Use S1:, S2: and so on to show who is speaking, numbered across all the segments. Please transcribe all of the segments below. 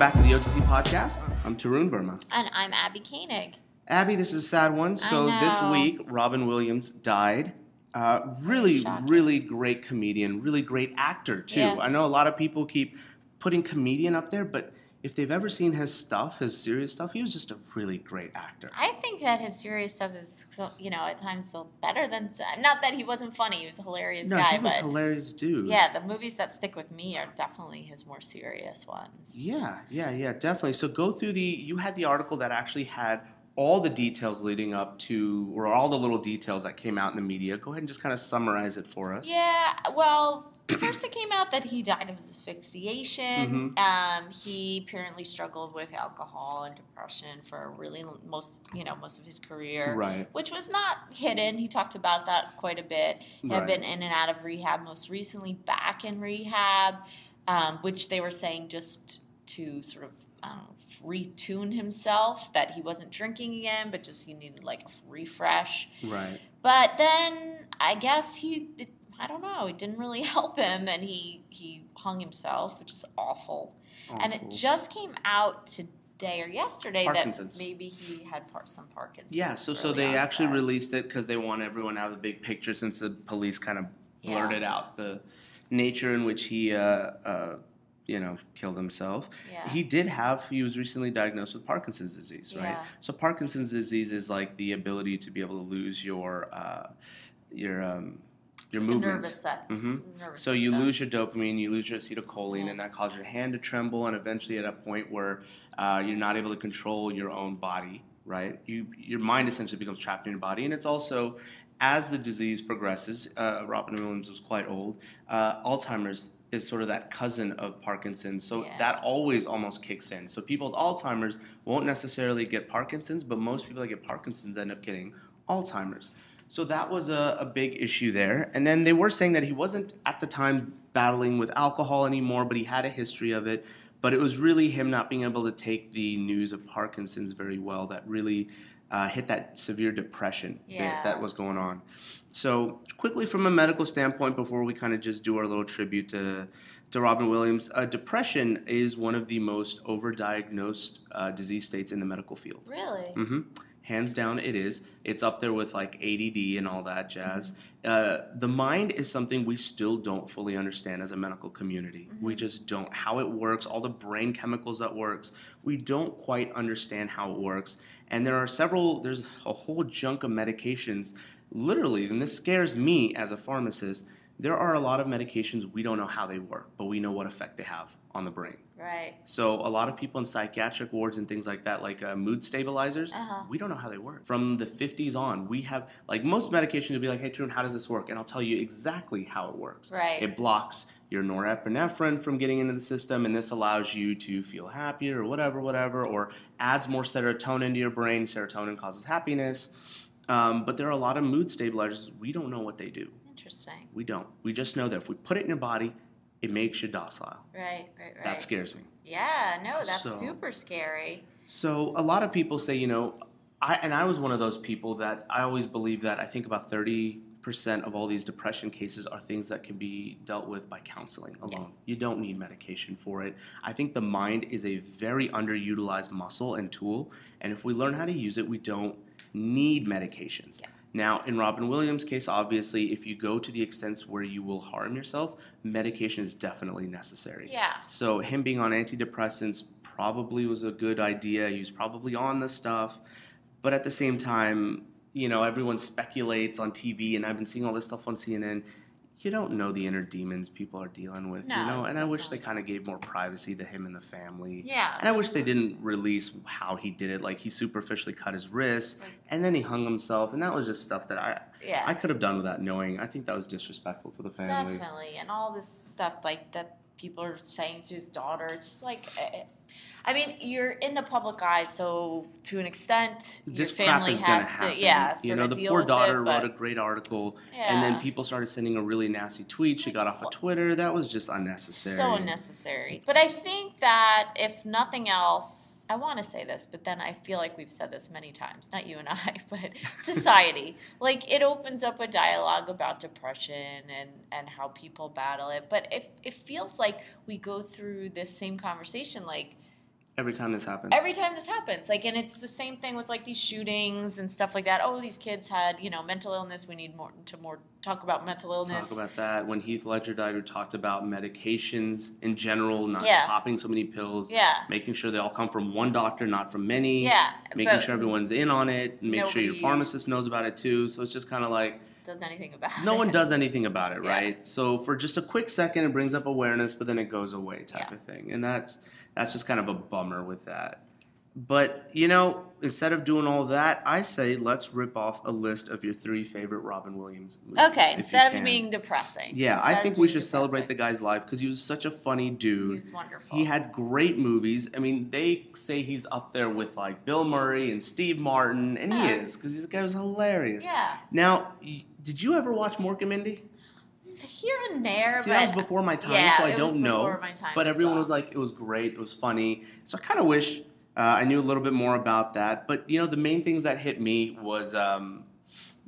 S1: back to the OTC podcast. I'm Tarun Verma.
S2: And I'm Abby Koenig.
S1: Abby, this is a sad one. So this week, Robin Williams died. Really great comedian, really great actor, too.
S2: Yeah.
S1: I know a lot of people keep putting comedian up there, but if they've ever seen his stuff, his serious stuff, he was just a really great actor.
S2: I think that his serious stuff is, at times still better than... Not that he wasn't funny. He was a hilarious guy.
S1: No, he was a hilarious dude.
S2: Yeah, the movies that stick with me are definitely his more serious ones.
S1: Yeah, definitely. So go through you had the article that actually had all the details leading up to, or all the little details that came out in the media. Go ahead and just kind of summarize it for us.
S2: Yeah, well... First, it came out that he died of asphyxiation.
S1: Mm-hmm.
S2: He apparently struggled with alcohol and depression for really most of his career,
S1: right?
S2: Which was not hidden. He talked about that quite a bit. He had been in and out of rehab. Most recently, back in rehab, which they were saying just to sort of retune himself. That he wasn't drinking again, but just he needed like a refresh.
S1: Right.
S2: But then I guess I don't know. It didn't really help him, and he hung himself, which is awful. And it just came out today or yesterday that maybe he had some Parkinson's.
S1: Yeah, so they actually released it because they want everyone to have a big picture since the police kind of blurted out the nature in which he killed himself.
S2: Yeah.
S1: He was recently diagnosed with Parkinson's disease, right?
S2: Yeah.
S1: So Parkinson's disease is like the ability to be able to lose your movement.
S2: Nervous
S1: So you lose your dopamine, you lose your acetylcholine, and that causes your hand to tremble, and eventually at a point where you're not able to control your own body, right? Your mind essentially becomes trapped in your body, and it's also, as the disease progresses, Robin Williams was quite old, Alzheimer's is sort of that cousin of Parkinson's, so that always almost kicks in. So people with Alzheimer's won't necessarily get Parkinson's, but most people that get Parkinson's end up getting Alzheimer's. So that was a big issue there. And then they were saying that he wasn't at the time battling with alcohol anymore, but he had a history of it. But it was really him not being able to take the news of Parkinson's very well that really hit that severe depression bit that was going on. So quickly from a medical standpoint, before we kind of just do our little tribute to Robin Williams, depression is one of the most overdiagnosed disease states in the medical field.
S2: Really?
S1: Mm-hmm. Hands down, it is. It's up there with like ADD and all that jazz. The mind is something we still don't fully understand as a medical community. We just don't. How it works, all the brain chemicals that works, we don't quite understand how it works. And there's a whole junk of medications, literally, and this scares me as a pharmacist. There are a lot of medications we don't know how they work, but we know what effect they have on the brain.
S2: Right.
S1: So a lot of people in psychiatric wards and things like that, like mood stabilizers, we don't know how they work. From the 50s on, we have, like most medications, you'll be like, hey, Trun, how does this work? And I'll tell you exactly how it works.
S2: Right.
S1: It blocks your norepinephrine from getting into the system, and this allows you to feel happier or whatever, or adds more serotonin into your brain. Serotonin causes happiness. But there are a lot of mood stabilizers. We don't know what they do.
S2: Interesting.
S1: We don't. We just know that if we put it in your body, it makes you docile.
S2: Right.
S1: That scares me.
S2: Yeah, no, that's super scary.
S1: So a lot of people say, I was one of those people that I always believe that I think about 30% of all these depression cases are things that can be dealt with by counseling alone. Yeah. You don't need medication for it. I think the mind is a very underutilized muscle and tool, and if we learn how to use it, we don't need medications. Yeah. Now, in Robin Williams' case, obviously, if you go to the extents where you will harm yourself, medication is definitely necessary.
S2: Yeah.
S1: So him being on antidepressants probably was a good idea. He was probably on the stuff. But at the same time, everyone speculates on TV, and I've been seeing all this stuff on CNN. You don't know the inner demons people are dealing with, and I wish they kind of gave more privacy to him and the family.
S2: Yeah.
S1: And I wish they didn't release how he did it. Like, he superficially cut his wrist, and then he hung himself, and that was just stuff that I could have done without knowing. I think that was disrespectful to the family.
S2: Definitely. And all this stuff, like, that people are saying to his daughter, it's just like... I mean, you're in the public eye, so to an extent,
S1: this
S2: your family has to,
S1: the poor daughter wrote a great article, and then people started sending a really nasty tweet. She got off of Twitter. That was just unnecessary.
S2: So unnecessary. But I think that if nothing else, I want to say this, but then I feel like we've said this many times, not you and I, but society. Like, it opens up a dialogue about depression and how people battle it. But it feels like we go through this same conversation, like,
S1: Every time this happens.
S2: Every time this happens. Like, and it's the same thing with like these shootings and stuff like that. Oh, these kids had, mental illness. We need more talk about mental illness.
S1: Talk about that. When Heath Ledger died, we talked about medications in general, not popping so many pills.
S2: Yeah.
S1: Making sure they all come from one doctor, not from many.
S2: Yeah.
S1: Making sure everyone's in on it. And make sure your pharmacist knows about it too. So it's just kind of like...
S2: does anything about it.
S1: No one does anything about it, right? So for just a quick second, it brings up awareness, but then it goes away type of thing. And that's just kind of a bummer with that. But, instead of doing all that, I say let's rip off a list of your 3 favorite Robin Williams movies.
S2: Okay, instead of being depressing.
S1: Yeah, I think we should celebrate the guy's life because he was such a funny dude.
S2: He was wonderful.
S1: He had great movies. I mean, they say he's up there with, like, Bill Murray and Steve Martin, and he is because this guy was hilarious.
S2: Yeah.
S1: Now, did you ever watch Mork and Mindy?
S2: Here and there.
S1: See, that was before my time, so I don't know.
S2: Before my time
S1: but everyone was like, it was great, it was funny. So I kind of wish I knew a little bit more about that. But, the main things that hit me was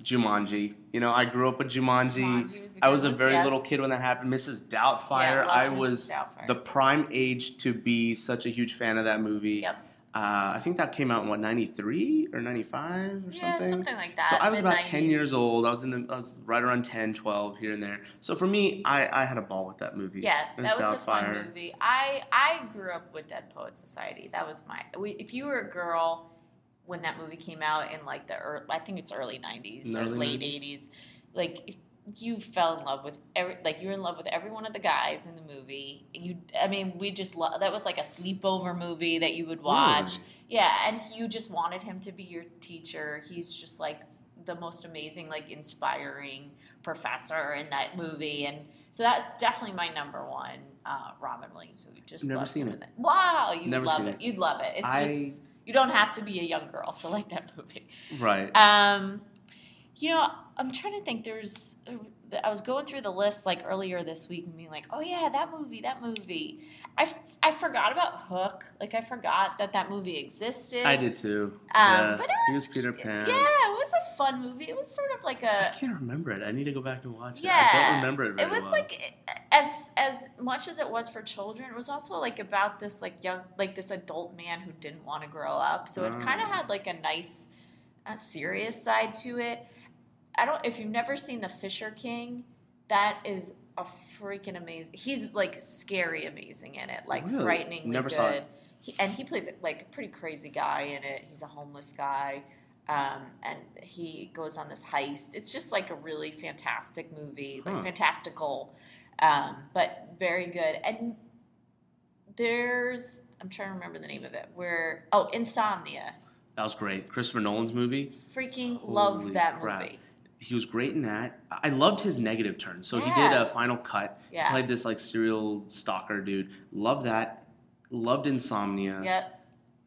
S1: Jumanji. I grew up with Jumanji. I was a very little kid when that happened. Mrs. Doubtfire. I was the prime age to be such a huge fan of that movie.
S2: Yep.
S1: I think that came out in 93 or 95 or something?
S2: Yeah, something like that.
S1: So I was about 10 years old. I was right around 10, 12, here and there. So for me, I had a ball with that movie.
S2: Yeah, that was a fun movie. I grew up with Dead Poets Society. That was if you were a girl when that movie came out in like I think it's early 90s or late 80s, like if you fell in love with you were in love with every one of the guys in the movie. We just that was like a sleepover movie that you would watch. Really? Yeah, and you just wanted him to be your teacher. He's just like the most amazing, like inspiring professor in that movie, and so that's definitely my number one Robin Williams movie. Just
S1: never seen it.
S2: Wow, you'd love it. You'd love it. It's just you don't have to be a young girl to like that movie.
S1: Right.
S2: I'm trying to think. I was going through the list like earlier this week and being like, oh yeah, that movie. I forgot about Hook. Like I forgot that movie existed.
S1: I did too.
S2: But it
S1: was Peter Pan.
S2: Yeah, it was a fun movie. It was sort of like
S1: I can't remember it. I need to go back and watch it.
S2: Yeah,
S1: I don't remember it very well.
S2: It was like as much as it was for children, it was also like about this this adult man who didn't want to grow up. So it kind of had like a nice, serious side to it. If you've never seen The Fisher King, that is a freaking amazing. He's like scary amazing in it, like
S1: really?
S2: Frighteningly
S1: never
S2: good.
S1: Saw it.
S2: He plays like a pretty crazy guy in it. He's a homeless guy, and he goes on this heist. It's just like a really fantastic movie, like fantastical, but very good. And I'm trying to remember the name of it. Insomnia.
S1: That was great. Christopher Nolan's movie.
S2: Freaking love that movie.
S1: He was great in that. I loved his negative turn. So he did a Final Cut. Yeah. Played this like serial stalker dude. Loved that. Loved Insomnia.
S2: Yep.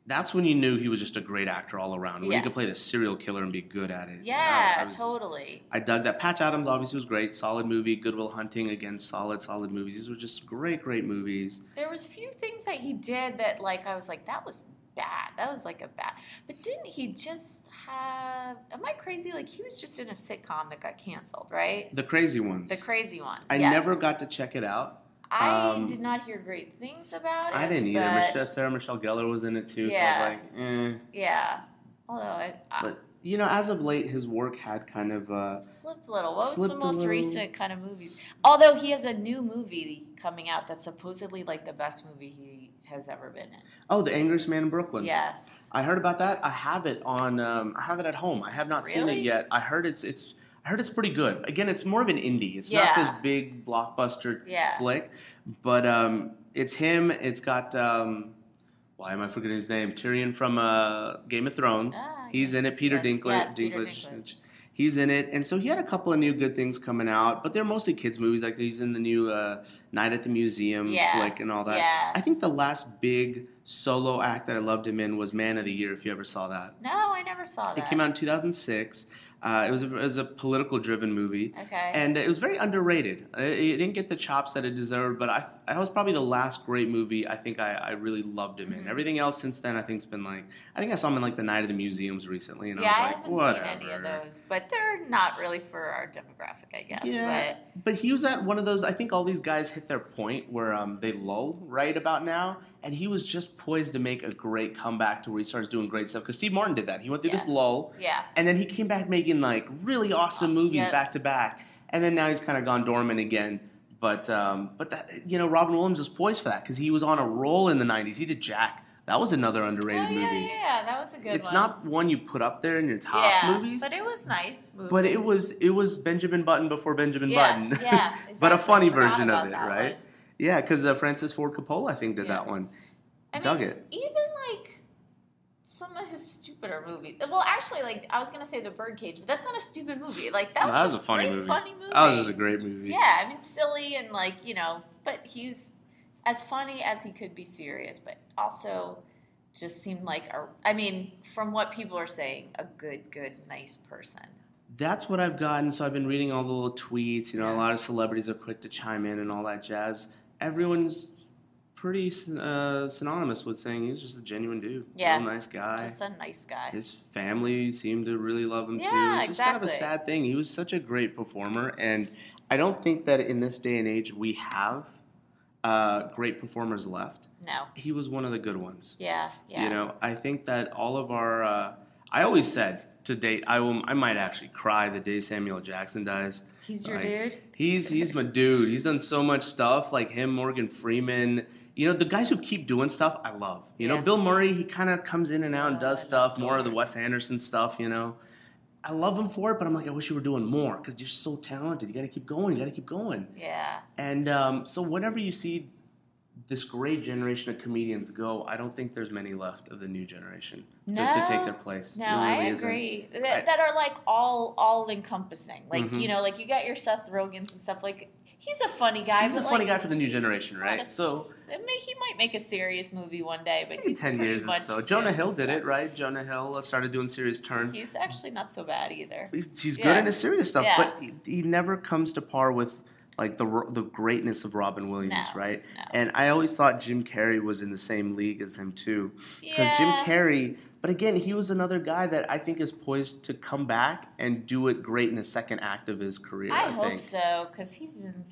S1: That's when you knew he was just a great actor all around. When he could play the serial killer and be good at it.
S2: Yeah, totally.
S1: I dug that. Patch Adams obviously was great. Solid movie. Good Will Hunting, again, solid movies. These were just great movies.
S2: There was few things that he did that like I was like, that was bad. That was like a bad. But didn't he just have? Am I crazy? Like he was just in a sitcom that got canceled, right?
S1: The Crazy Ones.
S2: The Crazy Ones.
S1: I never got to check it out.
S2: I did not hear great things about it.
S1: I didn't either. Sarah Michelle Gellar was in it too, so I was like, eh.
S2: Yeah. Although
S1: but as of late, his work had kind of
S2: slipped a little. What was the most recent kind of movies? Although he has a new movie coming out that's supposedly like the best movie he has ever been in.
S1: Oh, The Angriest Man in Brooklyn.
S2: Yes.
S1: I heard about that. I have it on. I have it at home. I have not seen it yet. I heard it's pretty good. Again, it's more of an indie. It's not this big blockbuster flick, but it's him. It's got why am I forgetting his name? Tyrion from Game of Thrones. He's in it. Peter Dinklage. He's in it, and so he had a couple of new good things coming out, but they're mostly kids' movies. Like he's in the new Night at the Museum flick and all that.
S2: Yeah.
S1: I think the last big solo act that I loved him in was Man of the Year, if you ever saw that.
S2: No, I never saw that.
S1: It came out in 2006. It was a political-driven movie.
S2: Okay.
S1: And it was very underrated. It didn't get the chops that it deserved, but I was probably the last great movie I think I really loved him in. Everything else since then I think's been like, I think I saw him in like the Night of the Museums recently, and I was like,
S2: haven't seen any of those, but they're not really for our demographic, I guess.
S1: Yeah, but he was at one of those, I think all these guys hit their point where they lull right about now, And he was just poised to make a great comeback to where he starts doing great stuff. Because Steve Martin did that. He went through this lull.
S2: Yeah.
S1: And then he came back making like really awesome movies back to back. And then now he's kind of gone dormant again. But that, you know, Robin Williams was poised for that because he was on a roll in the 90s. He did Jack. That was another underrated movie.
S2: Yeah, that was a good one.
S1: It's not one you put up there in your top movies.
S2: But it was nice movie.
S1: But it was Benjamin Button before Benjamin Button.
S2: Yeah, exactly.
S1: But a funny version of it, right?
S2: One.
S1: Yeah, because Francis Ford Coppola, I think, did that one. Dug it.
S2: Even like some of his stupider movies. Well, actually, like I was gonna say The Birdcage, but that's not a stupid movie. Like that was a funny movie. That
S1: was just a great movie.
S2: Yeah, I mean, silly and like but he's as funny as he could be serious, but also just seemed like from what people are saying, a good, nice person. That's
S1: what I've gotten. So I've been reading all the little tweets. You know, a lot of celebrities are quick to chime in and all that jazz. Everyone's pretty synonymous with saying he's just a genuine dude.
S2: Yeah.
S1: Real nice guy.
S2: Just a nice guy.
S1: His family seemed to really love him too. It's just kind of a sad thing. He was such a great performer, and I don't think that in this day and age we have great performers left.
S2: No.
S1: He was one of the good ones.
S2: Yeah.
S1: You know, I think that all of our I always said to date I might actually cry the day Samuel Jackson dies.
S2: He's your dude?
S1: He's my dude. He's done so much stuff, like him, Morgan Freeman. You know, the guys who keep doing stuff, I love. You know, Bill Murray, he kind of comes in and out and does stuff, more of the Wes Anderson stuff, you know. I love him for it, but I'm like, I wish you were doing more because you're so talented. You got to keep going.
S2: Yeah.
S1: And so whenever you see this great generation of comedians go, I don't think there's many left of the new generation to take their place.
S2: No, I agree. That are like all encompassing. Like, you know, like you got your Seth Rogans and stuff. Like, he's a funny guy.
S1: He's a funny guy for the new generation, right? So
S2: he might make a serious movie one day, but he's
S1: 10 years or so. Jonah Hill did it, right? Jonah Hill started doing serious turn.
S2: He's actually not so bad either.
S1: He's good in his serious stuff, but he never comes to par with like the greatness of Robin Williams, right?
S2: No.
S1: And I always thought Jim Carrey was in the same league as him too, because Jim Carrey. But again, he was another guy that I think is poised to come back and do it great in the second act of his career. I
S2: hope so, because he's been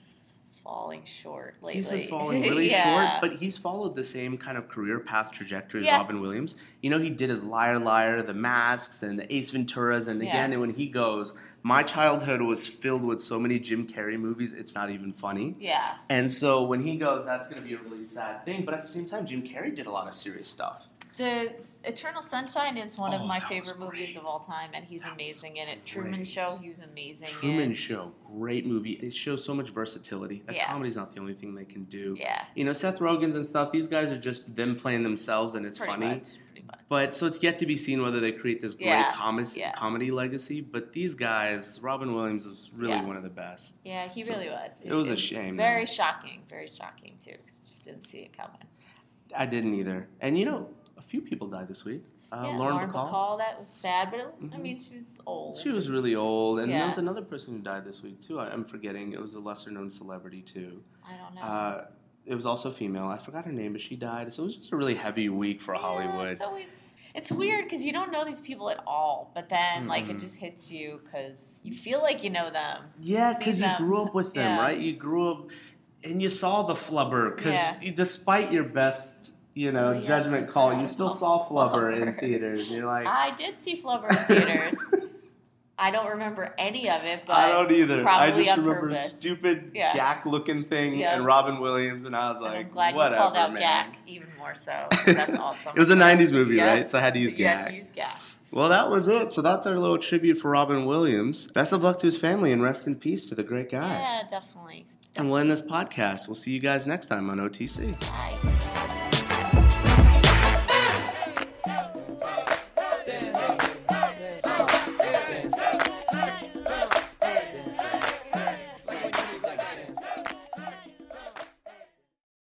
S2: falling short lately.
S1: He's been falling really short, but he's followed the same kind of career path trajectory as Robin Williams. You know, he did his Liar Liar, The Masks, and the Ace Venturas, and again, when he goes, my childhood was filled with so many Jim Carrey movies, it's not even funny.
S2: Yeah.
S1: And so when he goes, that's going to be a really sad thing, but at the same time, Jim Carrey did a lot of serious stuff.
S2: The Eternal Sunshine is one of my favorite movies of all time, and he's amazing in it. Truman Show, he was amazing in.
S1: Truman Show, great movie. It shows so much versatility. That comedy's not the only thing they can do.
S2: Yeah.
S1: You know, Seth Rogen's and stuff, these guys are just them playing themselves, and it's funny. But so it's yet to be seen whether they create this great comedy legacy. But these guys, Robin Williams was really one of the best.
S2: Yeah, he really was.
S1: It was a shame.
S2: Very shocking too, because I just didn't see it coming.
S1: I didn't either. And you know, a few people died this week. Lauren Bacall.
S2: That was sad, but I mean, she was old.
S1: She was really old, and there was another person who died this week too. I'm forgetting. It was a lesser-known celebrity too.
S2: I don't know.
S1: It was also female. I forgot her name, but she died. So it was just a really heavy week for Hollywood.
S2: It's weird because you don't know these people at all, but then like it just hits you because you feel like you know them.
S1: Yeah, because you grew up with them, right? You grew up and you saw the flubber because despite your best, judgment call, you still saw flubber in theaters. You're like,
S2: I did see flubber in theaters. I don't remember any of it, but
S1: I don't either. I just remember
S2: purpose.
S1: Stupid Gak-looking thing and Robin Williams, and I was like,
S2: I'm glad
S1: whatever,
S2: you called out
S1: man.
S2: Gak even more so. That's awesome.
S1: It was a 90s movie, right? So I had to use Gak.
S2: You had to use Gak.
S1: Well, that was it. So that's our little tribute for Robin Williams. Best of luck to his family, and rest in peace to the great guy.
S2: Yeah, definitely.
S1: And we'll end this podcast. We'll see you guys next time on OTC.
S2: Bye.